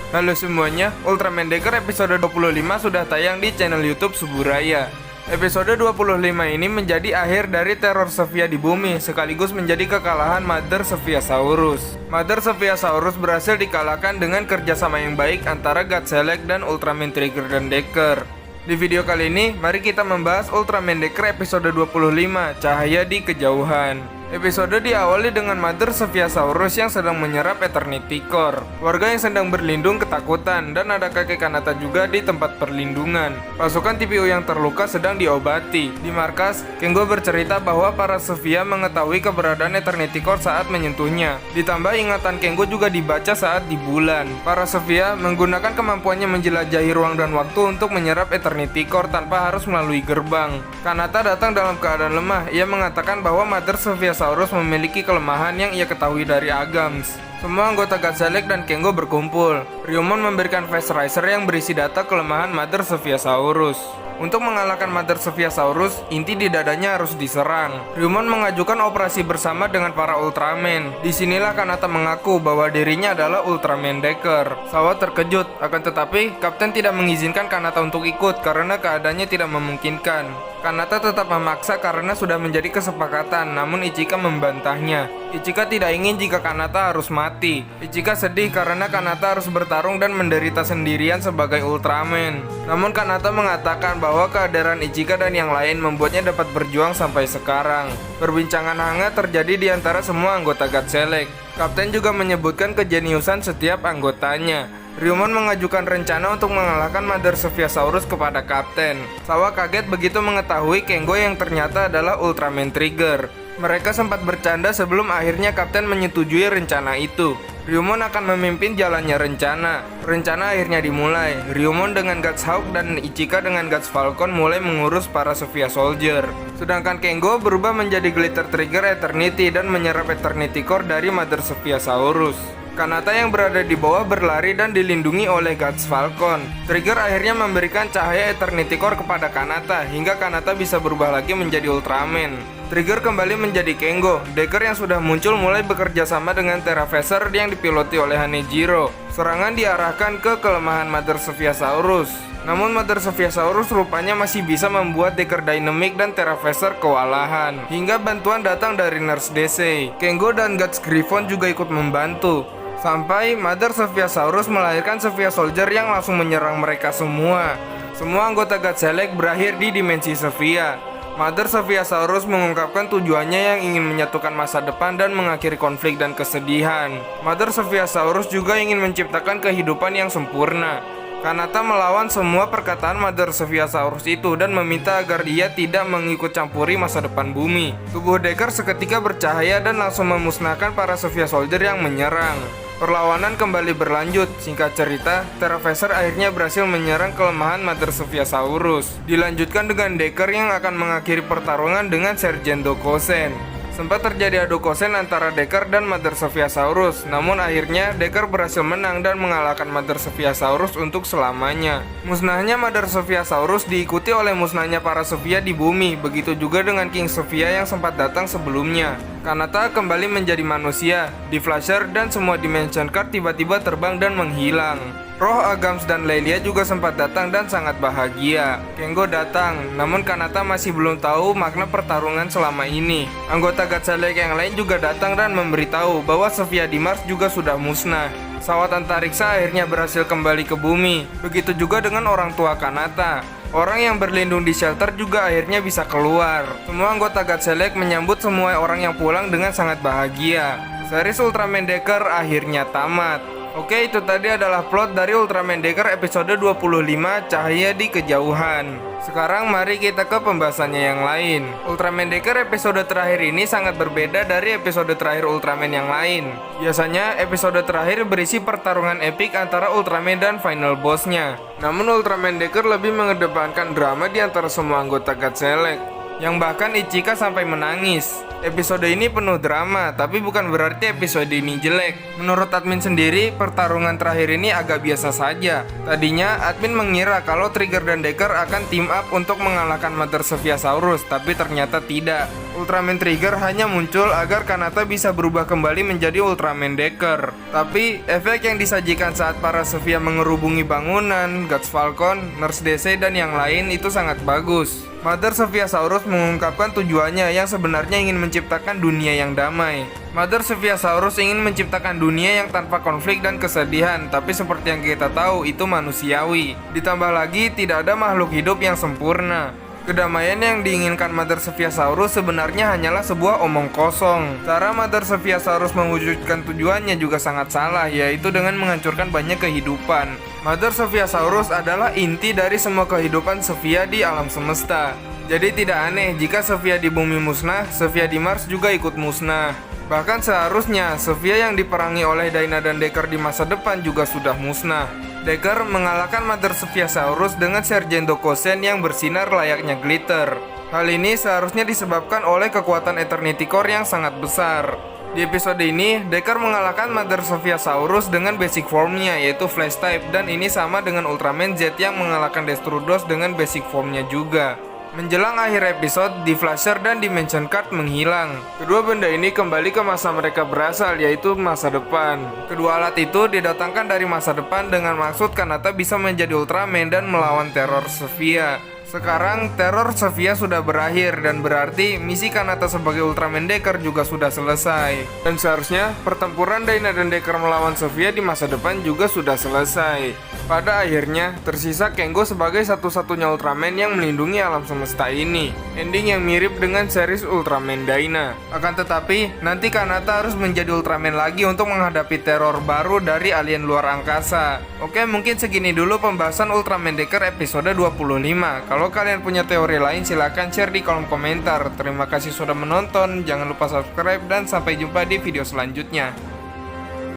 Halo semuanya, Ultraman Decker episode 25 sudah tayang di channel YouTube Suburaya. Episode 25 ini menjadi akhir dari teror Sophia di bumi, sekaligus menjadi kekalahan Mother Sophiasaurus. Mother Sophiasaurus berhasil dikalahkan dengan kerjasama yang baik antara Godzilla dan Ultraman Trigger dan Decker. Di video kali ini, mari kita membahas Ultraman Decker episode 25, Cahaya di Kejauhan. Episode diawali dengan Mother Sophiasaurus yang sedang menyerap Eternity Core. Warga yang sedang berlindung ketakutan dan ada kakek Kanata juga di tempat perlindungan. Pasukan TPU yang terluka sedang diobati. Di markas, Kengo bercerita bahwa para Sophia mengetahui keberadaan Eternity Core saat menyentuhnya. Ditambah ingatan Kengo juga dibaca saat di bulan. Para Sophia menggunakan kemampuannya menjelajahi ruang dan waktu untuk menyerap Eternity Core tanpa harus melalui gerbang. Kanata datang dalam keadaan lemah. Ia mengatakan bahwa Mother Sophiasaurus memiliki kelemahan yang ia ketahui dari Agams. Semua anggota Godzilla dan Kengo berkumpul. Ryumon memberikan Phase Racer yang berisi data kelemahan Mother Sophiasaurus. Untuk mengalahkan Mother Sophiasaurus, inti di dadanya harus diserang. Ryumon mengajukan operasi bersama dengan para Ultraman. Disinilah Kanata mengaku bahwa dirinya adalah Ultraman Decker. Sawa terkejut, akan tetapi Kapten tidak mengizinkan Kanata untuk ikut karena keadaannya tidak memungkinkan. Kanata tetap memaksa karena sudah menjadi kesepakatan, namun Ichika membantahnya. Ichika tidak ingin jika Kanata harus mati. Ichika sedih karena Kanata harus bertarung dan menderita sendirian sebagai Ultraman. Namun Kanata mengatakan bahwa kehadiran Ichika dan yang lain membuatnya dapat berjuang sampai sekarang. Perbincangan hangat terjadi di antara semua anggota Godzilla. Kapten juga menyebutkan kejeniusan setiap anggotanya. Ryumon mengajukan rencana untuk mengalahkan Mother Sophiasaurus kepada Kapten. Sawa kaget begitu mengetahui Kengo yang ternyata adalah Ultraman Trigger. Mereka sempat bercanda sebelum akhirnya Kapten menyetujui rencana itu. Ryumon akan memimpin jalannya rencana. Rencana akhirnya dimulai. Ryumon dengan Guts Hawk dan Ichika dengan Guts Falcon mulai mengurus para Sophia Soldier. Sedangkan Kengo berubah menjadi Glitter Trigger Eternity dan menyerap Eternity Core dari Mother Sophiasaurus. Kanata yang berada di bawah berlari dan dilindungi oleh Guts Falcon. Trigger akhirnya memberikan cahaya Eternity Core kepada Kanata hingga Kanata bisa berubah lagi menjadi Ultraman. Trigger kembali menjadi Kengo. Decker yang sudah muncul mulai bekerja sama dengan Terra Phaser yang dipiloti oleh Hanejiro. Serangan diarahkan ke kelemahan Mother Sophiasaurus. Namun Mother Sophiasaurus rupanya masih bisa membuat Decker Dynamic dan Terra Phaser kewalahan. Hingga bantuan datang dari Nurse DC. Kengo dan Guts Griffon juga ikut membantu. Sampai Mother Sophiasaurus melahirkan Sophia Soldier yang langsung menyerang mereka semua. Semua anggota Godzilla berakhir di dimensi Sophia. Mother Sophiasaurus mengungkapkan tujuannya yang ingin menyatukan masa depan dan mengakhiri konflik dan kesedihan. Mother Sophiasaurus juga ingin menciptakan kehidupan yang sempurna. Kanata melawan semua perkataan Mother Sophiasaurus itu dan meminta agar dia tidak mengikut campuri masa depan bumi. Tubuh Decker seketika bercahaya dan langsung memusnahkan para Sophia Soldier yang menyerang. Perlawanan kembali berlanjut. Singkat cerita, Terra Phaser akhirnya berhasil menyerang kelemahan Mother Sophiasaurus. Dilanjutkan dengan Decker yang akan mengakhiri pertarungan dengan Sergeant Dokosen. Sempat terjadi adu kosen antara Decker dan Mother Sophiasaurus, namun akhirnya Decker berhasil menang dan mengalahkan Mother Sophiasaurus untuk selamanya. Musnahnya Mother Sophiasaurus diikuti oleh musnahnya para Sophia di bumi, begitu juga dengan King Sophia yang sempat datang sebelumnya. Kanata kembali menjadi manusia, D-Flasher dan semua Dimension Card tiba-tiba terbang dan menghilang. Roh Agams dan Lelia juga sempat datang dan sangat bahagia. Kengo datang, namun Kanata masih belum tahu makna pertarungan selama ini. Anggota Godzilla yang lain juga datang dan memberitahu bahwa Sophia di Mars juga sudah musnah. Pesawat antariksa akhirnya berhasil kembali ke bumi. Begitu juga dengan orang tua Kanata. Orang yang berlindung di shelter juga akhirnya bisa keluar. Semua anggota Godzilla menyambut semua orang yang pulang dengan sangat bahagia. Series Ultraman Decker akhirnya tamat. Oke, itu tadi adalah plot dari Ultraman Decker episode 25, Cahaya di Kejauhan. Sekarang mari kita ke pembahasannya yang lain. Ultraman Decker episode terakhir ini sangat berbeda dari episode terakhir Ultraman yang lain. Biasanya episode terakhir berisi pertarungan epik antara Ultraman dan final bossnya. Namun Ultraman Decker lebih mengedepankan drama di antara semua anggota Godzilla, yang bahkan Ichika sampai menangis. Episode ini penuh drama, tapi bukan berarti episode ini jelek. Menurut admin sendiri, pertarungan terakhir ini agak biasa saja. Tadinya, admin mengira kalau Trigger dan Decker akan team up untuk mengalahkan Mother Sophiasaurus, tapi ternyata tidak. Ultraman Trigger hanya muncul agar Kanata bisa berubah kembali menjadi Ultraman Decker. Tapi, efek yang disajikan saat para Zevia mengerubungi bangunan, Guts Falcon, Nurse DC, dan yang lain itu sangat bagus. Mother Zeviosaurus mengungkapkan tujuannya yang sebenarnya ingin menciptakan dunia yang damai. Mother Zeviosaurus ingin menciptakan dunia yang tanpa konflik dan kesedihan, tapi seperti yang kita tahu itu manusiawi. Ditambah lagi, tidak ada makhluk hidup yang sempurna. Kedamaian yang diinginkan Mother Zeviosaurus sebenarnya hanyalah sebuah omong kosong. Cara Mother Zeviosaurus mewujudkan tujuannya juga sangat salah, yaitu dengan menghancurkan banyak kehidupan. Mother Zeviosaurus adalah inti dari semua kehidupan Zevia di alam semesta. Jadi tidak aneh jika Zevia di bumi musnah, Zevia di Mars juga ikut musnah. Bahkan seharusnya Zevia yang diperangi oleh Dyna dan Decker di masa depan juga sudah musnah. Decker mengalahkan Mother Zeviosaurus dengan Sergeant Dokosen yang bersinar layaknya glitter. Hal ini seharusnya disebabkan oleh kekuatan Eternity Core yang sangat besar. Di episode ini, Decker mengalahkan Mother Zeviosaurus dengan basic formnya yaitu Flash Type, dan ini sama dengan Ultraman Z yang mengalahkan Destrudos dengan basic formnya juga. Menjelang akhir episode, D-Flasher dan Dimension Card menghilang. Kedua benda ini kembali ke masa mereka berasal, yaitu masa depan. Kedua alat itu didatangkan dari masa depan dengan maksud Kanata bisa menjadi Ultraman dan melawan teror Zevia. Sekarang teror Zevia sudah berakhir dan berarti misi Kanata sebagai Ultraman Decker juga sudah selesai. Dan seharusnya pertempuran Dyna dan Decker melawan Zevia di masa depan juga sudah selesai. Pada akhirnya tersisa Kengo sebagai satu-satunya Ultraman yang melindungi alam semesta ini. Ending yang mirip dengan series Ultraman Dyna. Akan tetapi nanti Kanata harus menjadi Ultraman lagi untuk menghadapi teror baru dari alien luar angkasa. Oke, mungkin segini dulu pembahasan Ultraman Decker episode 25. Kalau kalian punya teori lain silahkan share di kolom komentar. Terima kasih sudah menonton, jangan lupa subscribe dan sampai jumpa di video selanjutnya.